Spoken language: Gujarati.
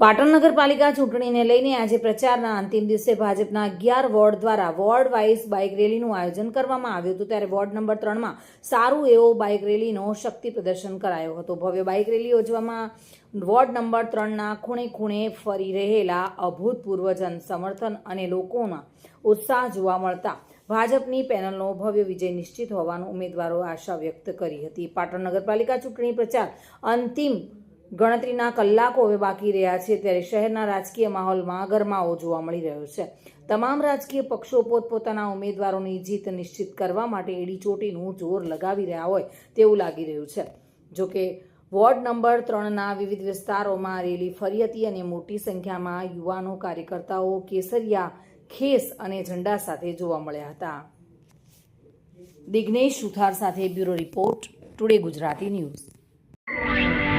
પાટણ નગરપાલિકા ચૂંટણીને લઈને આજે પ્રચારના અંતિમ દિવસે ભાજપના 11 વોર્ડ દ્વારા વોર્ડ વાઇઝ બાઇક રેલીનું આયોજન કરવામાં આવ્યું હતું। ત્યારે વોર્ડ નંબર 3માં સારું એવો બાઇક રેલીનો શક્તિ પ્રદર્શન કરાયો હતો। ભવ્ય બાઇક રેલી યોજવામાં વોર્ડ નંબર 3ના ખૂણે ખૂણે ફરી રહેલા અભૂતપૂર્વ જન સમર્થન અને લોકોના ઉત્સાહ જોવા મળતા ભાજપની પેનલનો ભવ્ય વિજય નિશ્ચિત હોવાનું ઉમેદવારોએ આશા વ્યક્ત કરી હતી। પાટણ નગરપાલિકા ચૂંટણી પ્રચાર અંતિમ ગણતરીના કલાકો હવે બાકી રહ્યા છે, ત્યારે શહેરના રાજકીય માહોલમાં ગરમાવો જોવા મળી રહ્યો છે। તમામ રાજકીય પક્ષો પોતપોતાના ઉમેદવારોની જીત નિશ્ચિત કરવા માટે એડીચોટીનું જોર લગાવી રહ્યા હોય તેવું લાગી રહ્યું છે। જોકે વોર્ડ નંબર 3ના વિવિધ વિસ્તારોમાં રેલી ફરી હતી અને મોટી સંખ્યામાં યુવાનો કાર્યકર્તાઓ કેસરિયા ખેસ અને ઝંડા સાથે જોવા મળ્યા હતા। દિગ્નેશ સુથાર સાથે bureau report, today Gujarati news.